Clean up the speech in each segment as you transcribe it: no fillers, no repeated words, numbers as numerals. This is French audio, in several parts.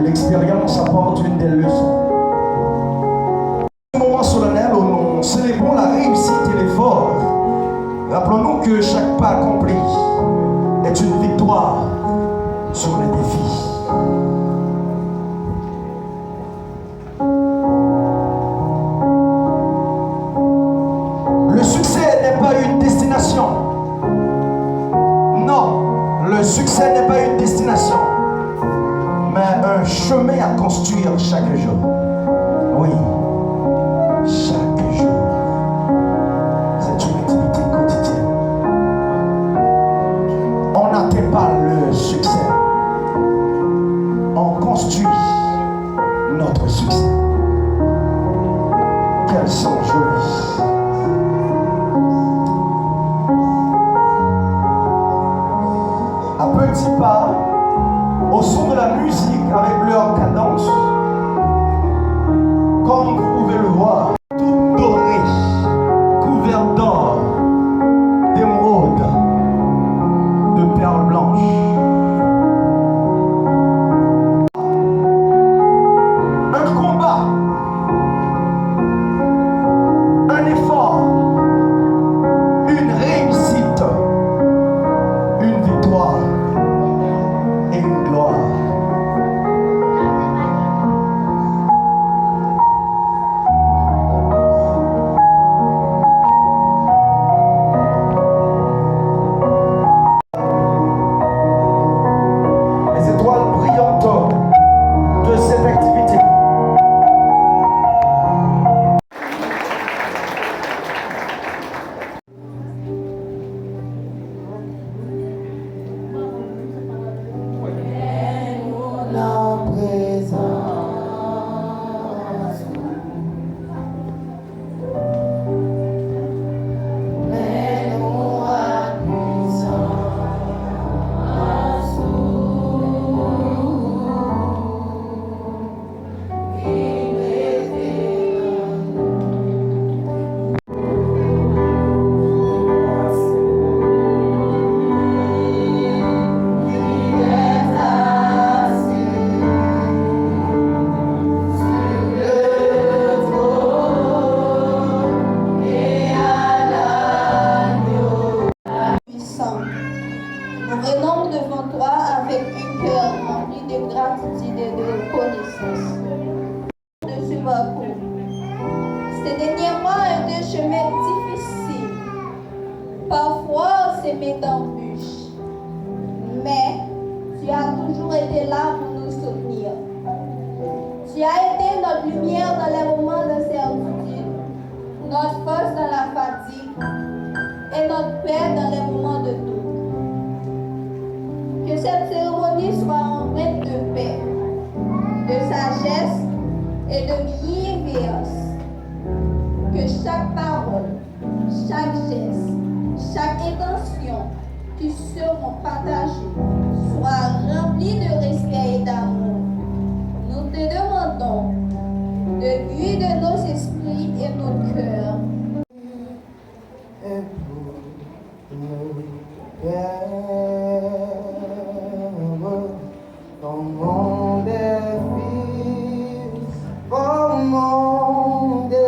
l'expérience apporte une des leçons. Un moment solennel où nous célébrons la réussite et l'effort. Rappelons-nous que chaque pas accompli est une victoire sur les défis. Le succès n'est pas une destination. Non, le succès n'est pas une destination, mais un chemin à construire chaque jour. Oui, chaque jour. C'est une activité quotidienne. On n'atteint pas le succès. On construit notre succès. Qu'elles sont jolies. À petits pas, au son de la musique avec leur cadence, comme vous pouvez le voir, tout doré, couvert d'or, d'émeraude, de perles blanches. Un combat, un effort, une réussite, une victoire et une gloire. Les étoiles brillantes de cette activité. La présence, mets-nous à puissance, puissant. Nous venons devant toi avec un cœur rempli de gratitude et de reconnaissance de ce parcours. Ces derniers mois ont été chemins difficiles, parfois semés d'embûches, mais tu as toujours été là pour nous soutenir. Tu as été notre lumière dans les moments d'incertitude, notre force dans la fatigue et notre paix dans les moments de doute. Que cette cérémonie soit empreinte de paix, de sagesse et de bienveillance. Que chaque parole, chaque geste, chaque intention qui seront partagées soit remplie de respect et d'amour. Nous te demandons de guider nos esprits et nos cœurs. et pour nous perdre dans mon défi, oh mon défi.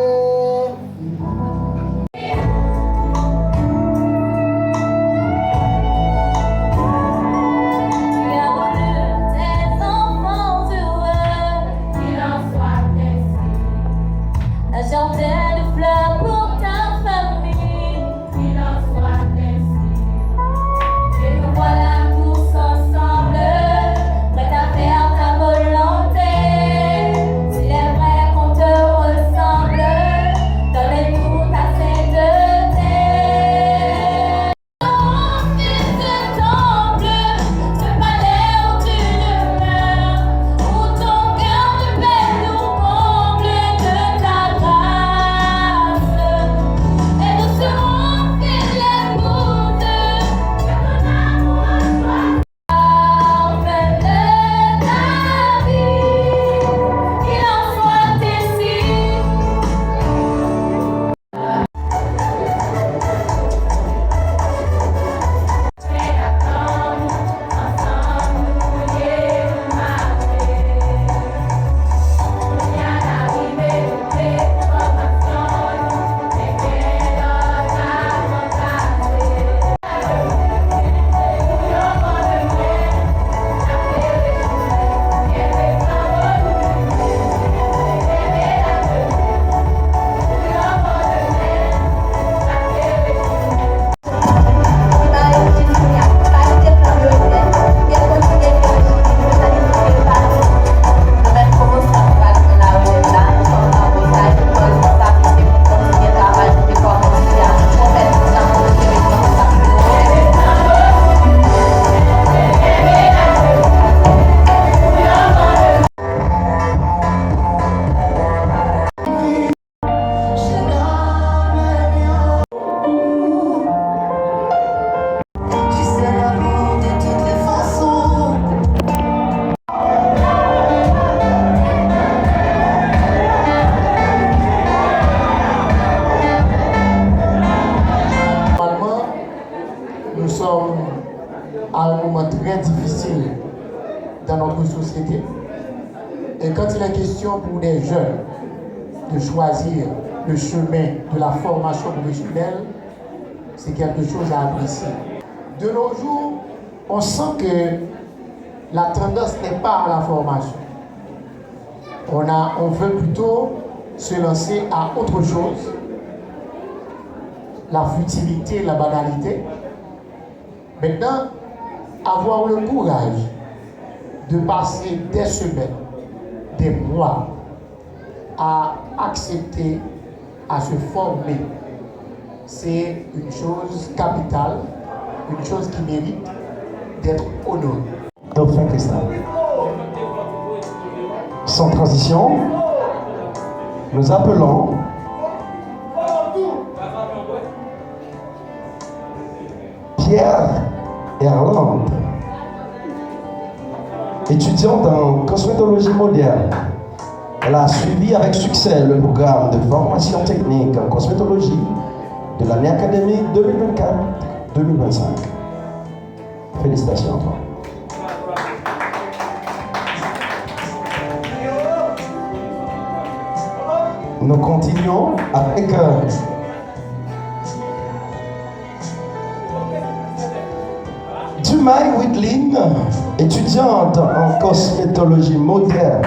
société. Et quand il est question pour des jeunes de choisir le chemin de la formation professionnelle, c'est quelque chose à apprécier. De nos jours, on sent que la tendance n'est pas à la formation. On veut plutôt se lancer à autre chose, la futilité, la banalité. Maintenant, avoir le courage de passer des semaines, des mois à accepter, à se former, c'est une chose capitale, une chose qui mérite d'être honorée. Dauphin Christin. Sans transition, nous appelons Pierre Erland, étudiante en cosmétologie moderne. Elle a suivi avec succès le programme de formation technique en cosmétologie de l'année académique 2024-2025. Félicitations à toi. Nous continuons avec Dumai Whitlin, étudiante en cosmétologie moderne.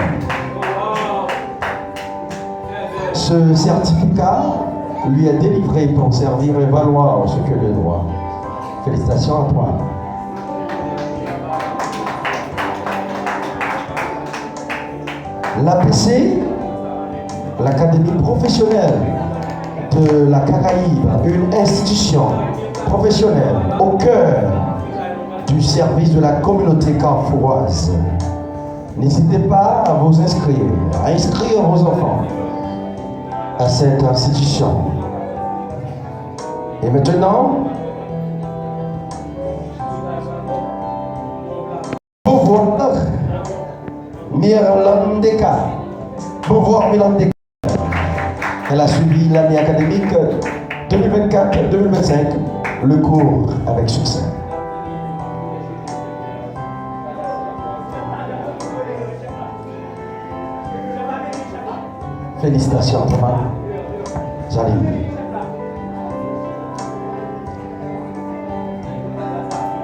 Ce certificat lui est délivré pour servir et valoir ce que le droit. Félicitations à toi. L'APC, l'Académie professionnelle de la Caraïbe, une institution professionnelle au cœur du service de la communauté carrefouraise. N'hésitez pas à vous inscrire, à inscrire vos enfants à cette institution. Et maintenant, Beauvoir Mirlandeka. Beauvoir Mirlandeka. Elle a suivi l'année académique 2024-2025, le cours avec succès. Félicitations à toi, Jaline.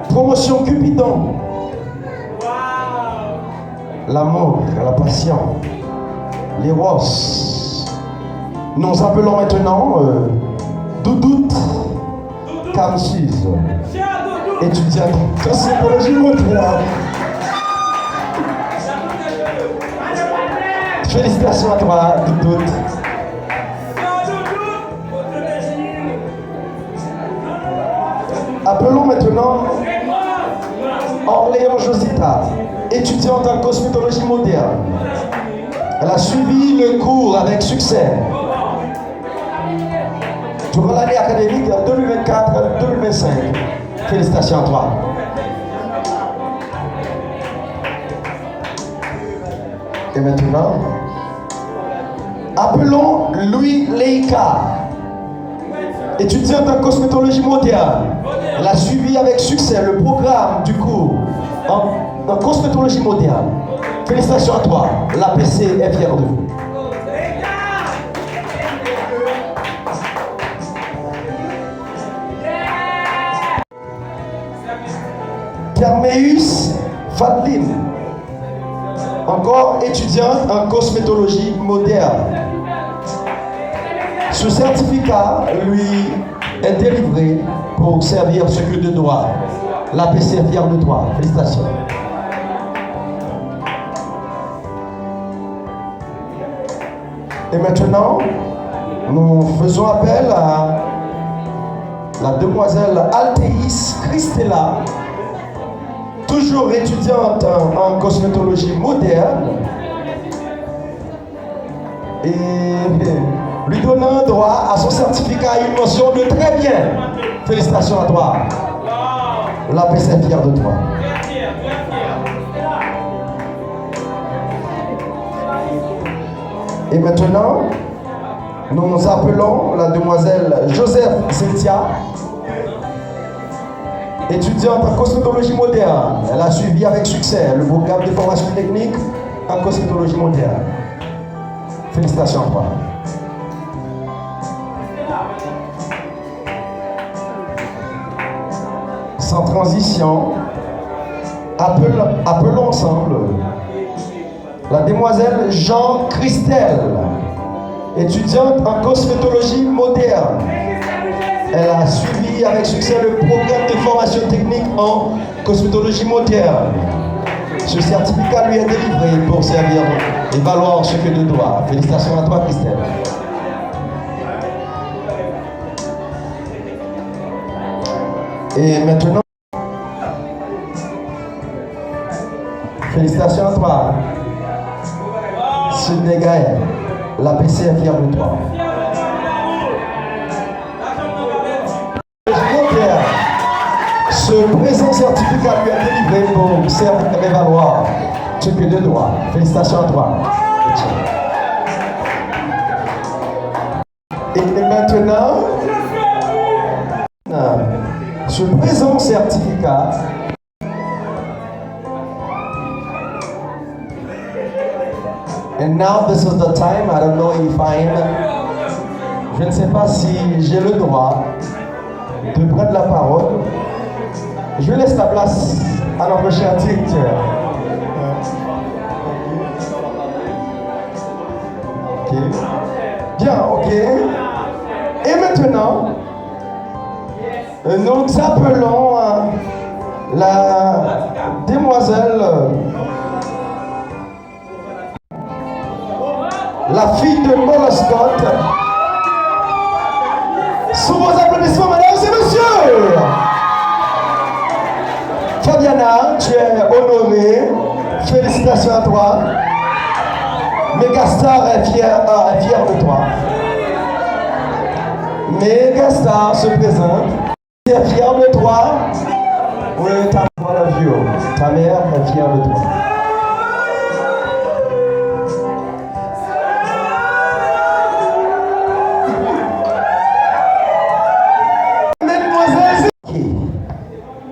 Promotion Cupidon. L'amour, la passion, les roses. Nous appelons maintenant Doudout Kamsiz, étudiante en cosmétologie moderne. Félicitations à toi, Doudout. Appelons maintenant Orléans Josita, étudiante en cosmétologie moderne. Elle a suivi le cours avec succès durant l'année académique 2024-2025. Félicitations à toi. Et maintenant, appelons Louis Leika, étudiante en cosmétologie moderne. Elle a suivi avec succès le programme du cours en cosmétologie moderne. Félicitations à toi. L'APC est fière de vous. Kermeus Fadlin, encore étudiante en cosmétologie moderne. Ce certificat lui est délivré pour servir ce que de droit. L'APC est fière de toi. Félicitations. Et maintenant, nous faisons appel à la demoiselle Altéis Christella, toujours étudiante en cosmétologie moderne, et lui donnant droit à son certificat et une mention de très bien. Félicitations à toi. L'APC est fière de toi. Et maintenant, nous appelons la demoiselle Joseph Cynthia, Étudiante en cosmétologie moderne, elle a suivi avec succès le programme de formation technique en cosmétologie moderne. Félicitations à toi. Sans transition, appelons ensemble la demoiselle Jean-Christelle, étudiante en cosmétologie moderne. Elle a suivi avec succès le programme de formation technique en cosmétologie moderne. Ce certificat lui est délivré pour servir et valoir ce que de droit. Félicitations à toi, Christelle. Et maintenant, félicitations à toi, Sydney Gaël. La PC est fière de toi. Ce présent certificat lui est délivré pour servir et valoir ce que de droit. Félicitations à toi. Et maintenant, ce présent certificat and now this is the time, I don't know if je ne sais pas si j'ai le droit de prendre la parole. Je laisse la place à notre cher directeur. Ok. Bien, ok. Et maintenant, nous appelons la demoiselle, la fille de Mola Scott. Sous vos applaudissements, mesdames et messieurs. Fabiana, tu es honorée. Félicitations à toi. Megastar est fier de toi. Megastar se présente. Tu es fier de toi. Oui, ta mère est fière de toi.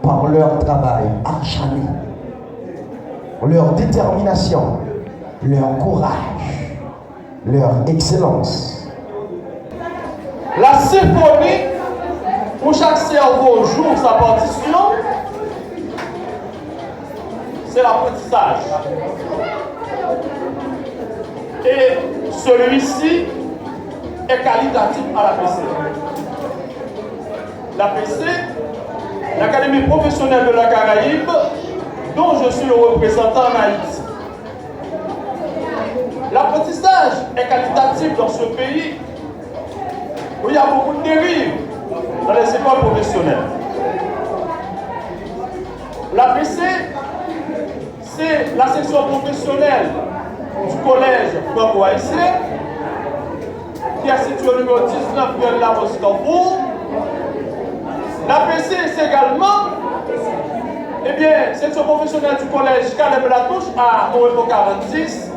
Par leur travail acharné, leur détermination, leur courage, leur excellence. La symphonie, où chaque cerveau joue sa partition, c'est l'apprentissage. Et celui-ci est qualitatif à l'APC. L'APC, l'Académie professionnelle de la Caraïbe, dont je suis le représentant en Haïti. L'apprentissage est qualitatif dans ce pays où il y a beaucoup de dérives dans les écoles professionnelles. L'APC, c'est la section professionnelle du collège franco-haïtien qui est situé au numéro 19 de la Moscou. L'APC, c'est également, section professionnelle du collège Caleb Latouche à Moreau 46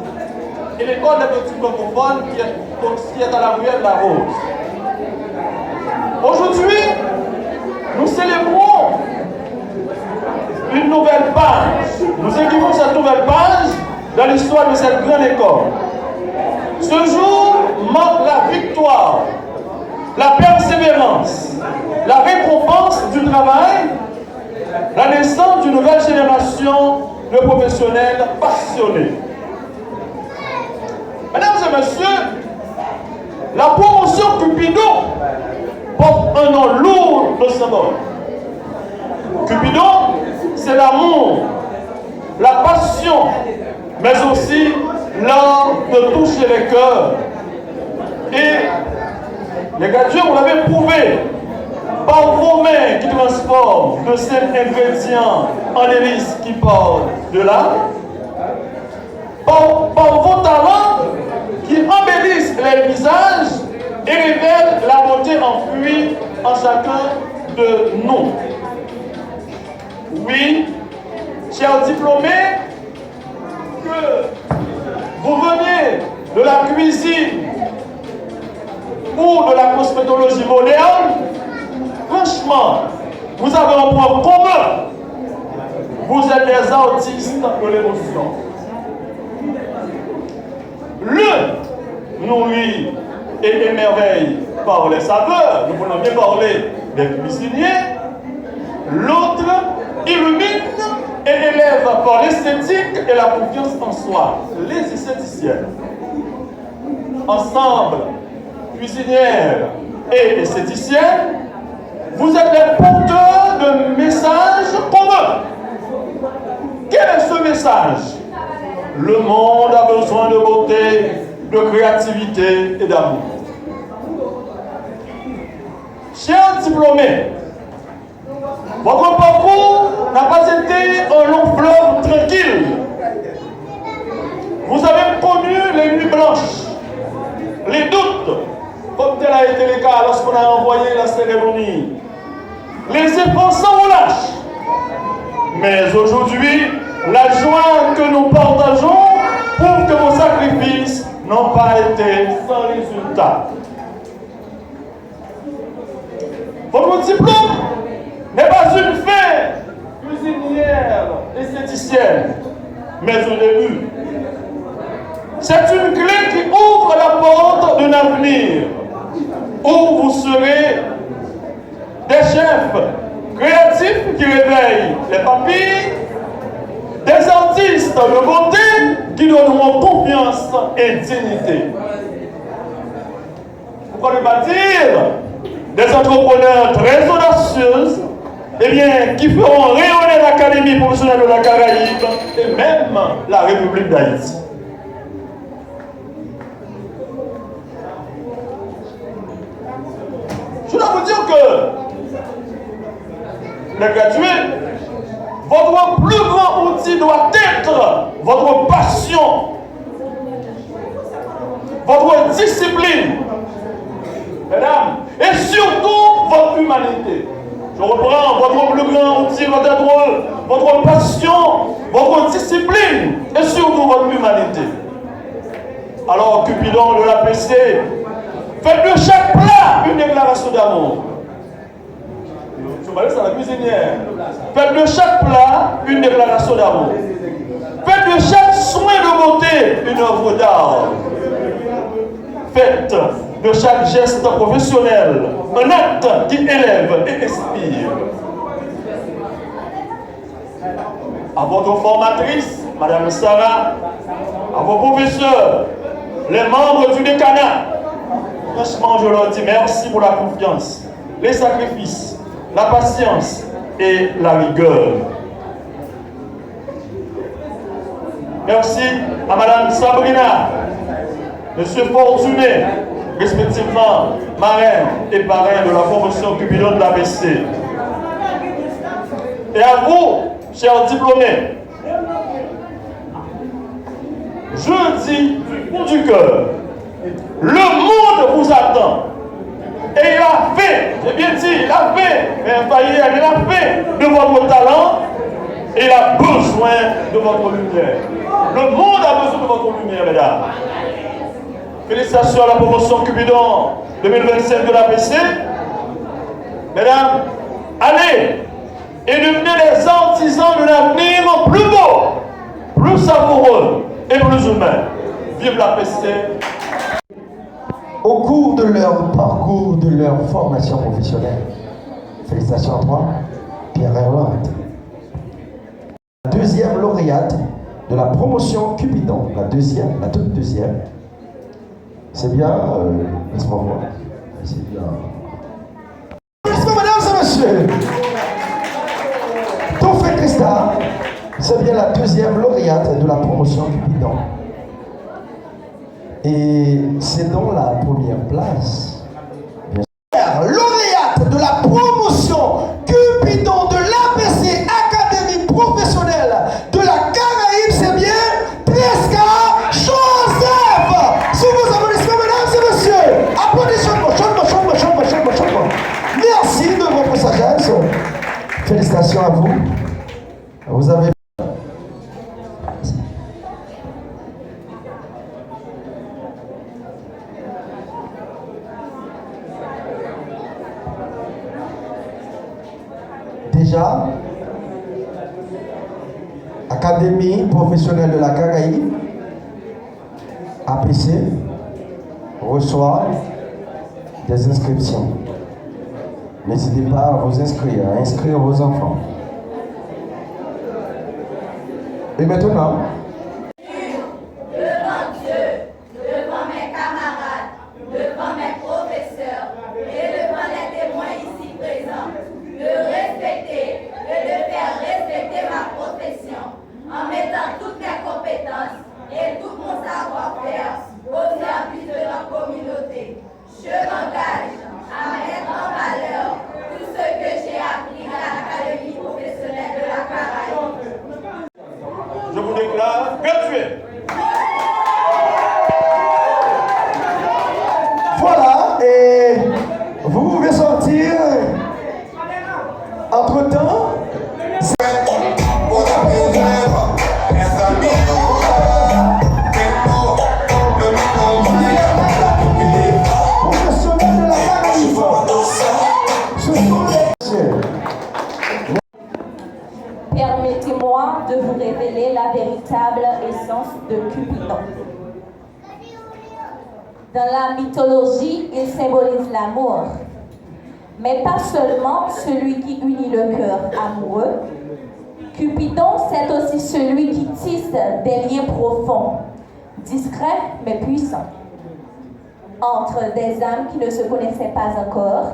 et l'école des petits francophones qui est à la ruelle La Rose. Aujourd'hui, nous célébrons une nouvelle page. Nous écrivons cette nouvelle page dans l'histoire de cette grande école. Ce jour marque la victoire, la persévérance, la récompense du travail, la naissance d'une nouvelle génération de professionnels passionnés. Mesdames et messieurs, la promotion Cupido porte un nom lourd de symbole. Cupido, c'est l'amour, la passion, mais aussi l'art de toucher les cœurs. Et les gradués, vous l'avez prouvé par vos mains qui transforment de ces ingrédients en hélices qui portent de l'âme, par vos talents qui embellissent les visages et révèlent la beauté enfouie en chacun de nous. Oui, chers diplômés, que vous veniez de la cuisine ou de la cosmétologie moderne, franchement, vous avez un point commun. Vous êtes des artistes de l'émotion. L'un nourrit et émerveille par les saveurs, nous pouvons bien parler des cuisiniers. L'autre illumine et élève par l'esthétique et la confiance en soi, les esthéticiennes. Ensemble, cuisinières et esthéticiennes, vous êtes les porteurs de messages communs. Quel est ce message? Le monde a besoin de beauté, de créativité et d'amour. Chers diplômés, votre parcours n'a pas été un long fleuve tranquille. Vous avez connu les nuits blanches, les doutes, comme tel a été le cas lorsqu'on a envoyé la cérémonie, les efforts sans relâche. Mais aujourd'hui, la joie que nous partageons prouve que vos sacrifices n'ont pas été sans résultat. Votre diplôme n'est pas une fin cuisinière, esthéticienne, mais un début. C'est une clé qui ouvre la porte d'un avenir où vous serez des chefs créatifs qui réveillent les papilles, des artistes de beauté qui donneront confiance et dignité. Pourquoi ne pas dire des entrepreneurs très audacieux, eh bien, qui feront rayonner l'Académie professionnelle de la Caraïbe et même la République d'Haïti. Je dois vous dire que les gradués, votre plus grand outil doit être votre passion, votre discipline, mesdames, et surtout votre humanité. Je reprends votre plus grand outil, votre passion, votre discipline, et surtout votre humanité. Alors, Cupidon de l'APC, faites de chaque plat une déclaration d'amour. Je m'adresse à la cuisinière. Faites de chaque plat une déclaration d'amour. Faites de chaque soin de beauté une œuvre d'art. Faites de chaque geste professionnel un acte qui élève et inspire. À votre formatrice, Madame Sarah, à vos professeurs, les membres du décanat, franchement, je leur dis merci pour la confiance, les sacrifices, la patience et la rigueur. Merci à Madame Sabrina, Monsieur Fortuné, respectivement marraine et parrain de la promotion Cupidon de l'APC. Et à vous, chers diplômés, je dis du fond du cœur, le monde vous attend. Et il a fait, j'ai bien dit, il a fait, mais il a fait de votre talent et il a besoin de votre lumière. Le monde a besoin de votre lumière, mesdames. Félicitations à la promotion Cupidon 2025 de l'APC. Mesdames, allez et devenez les artisans de l'avenir plus beau, plus savoureux et plus humain. Vive l'APC. Au cours de leur parcours, de leur formation professionnelle. Félicitations à toi, Pierre Erland. La deuxième lauréate de la promotion Cupidon, la toute deuxième. C'est bien, laisse-moi voir. C'est bien. Mesdames et messieurs, Tofé Christa, c'est bien la deuxième lauréate de la promotion Cupidon. Et c'est dans la première place. Lauréate de la promotion Cupidon de l'APC Académie professionnelle de la Caraïbe, c'est bien Tresca Joseph. Sous vos applaudissements, mesdames et messieurs. Applaudissements, chaudement. Merci de votre sagesse. Félicitations à vous. Vous avez déjà. Académie professionnelle de la Caraïbe, APC, reçoit des inscriptions. N'hésitez pas à vous inscrire, à inscrire vos enfants. Et maintenant, devant Dieu, devant mes camarades, devant mes professeurs et devant les témoins ici présents, de respecter et de faire respecter ma profession en mettant toutes mes compétences et tout mon savoir-faire au service de la communauté. Je m'engage à mettre en valeur tout ce que j'ai appris à l'Académie professionnelle de la Caraïbe. Je vous déclare gradué. voilà, et vous pouvez sortir. Entre-temps, professionnels de la Caraïbe, ce sont les... Permettez-moi de vous révéler la véritable essence de Cupidon. Dans la mythologie, il symbolise l'amour, mais pas seulement celui qui unit le cœur amoureux. Cupidon, c'est aussi celui qui tisse des liens profonds, discrets mais puissants, entre des âmes qui ne se connaissaient pas encore.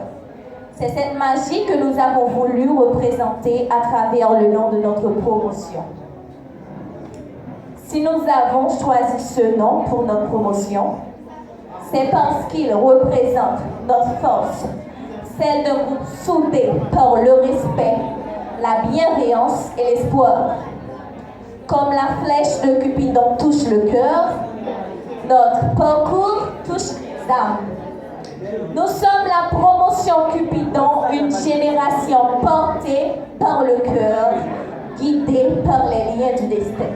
C'est cette magie que nous avons voulu représenter à travers le nom de notre promotion. Si nous avons choisi ce nom pour notre promotion, c'est parce qu'il représente notre force, celle d'un groupe soudé par le respect, la bienveillance et l'espoir. Comme la flèche de Cupidon touche le cœur, notre parcours touche les âmes. Nous sommes la promotion Cupidon, une génération portée par le cœur, guidée par les liens du destin.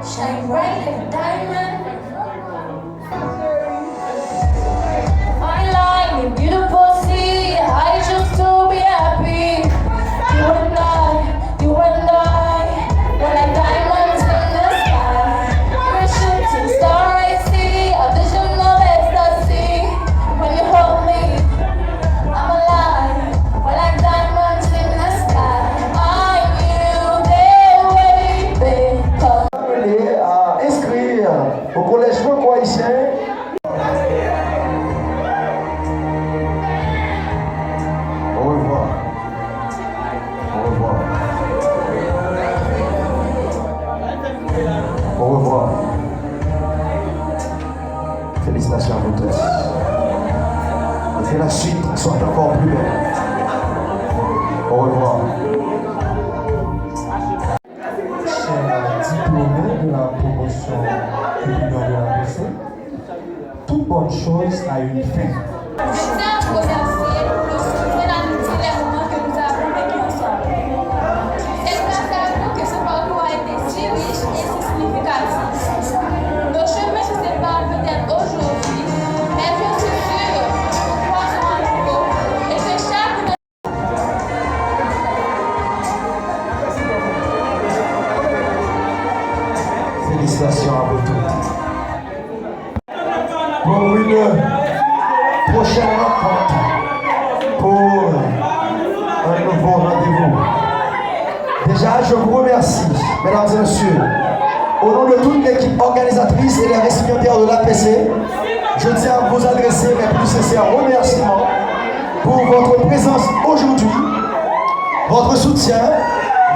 Shine bright like a diamond. Fine line in beautiful sea. I choose to be happy. You and I, we're like diamonds in the sky. We're a shooting star, I see a vision of ecstasy. When you hold me, I'm alive. We're like diamonds in the sky. I knew they waited. Appelé à inscrire au collège franco-haïtien. Au revoir. Au revoir. Au revoir. Félicitations à vous tous. Et que la suite soit encore plus belle. Au revoir. Chers diplômés de la promotion Cupidon de la PC, toute bonne chose a une fin. Je tiens à remercier le soutien, l'amitié, les moments que nous avons vécu ensemble. C'est grâce à vous que ce parcours a été si riche et si significatif. Nos chemins se séparent peut-être aujourd'hui, mais je suis sûre que nous croisons à nouveau et que chaque Félicitations à vous tous. Pour une prochaine rencontre, pour un nouveau rendez-vous. Déjà, je vous remercie, mesdames et messieurs. Au nom de toute l'équipe organisatrice et les récipiendaires de l'APC, je tiens à vous adresser mes plus sincères remerciements pour votre présence aujourd'hui, votre soutien,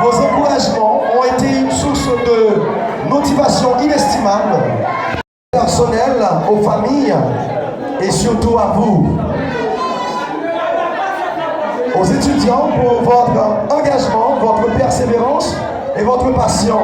vos encouragements ont été une source de motivation inestimable, personnelle, aux familles et surtout à vous, aux étudiants pour votre engagement, votre persévérance et votre passion.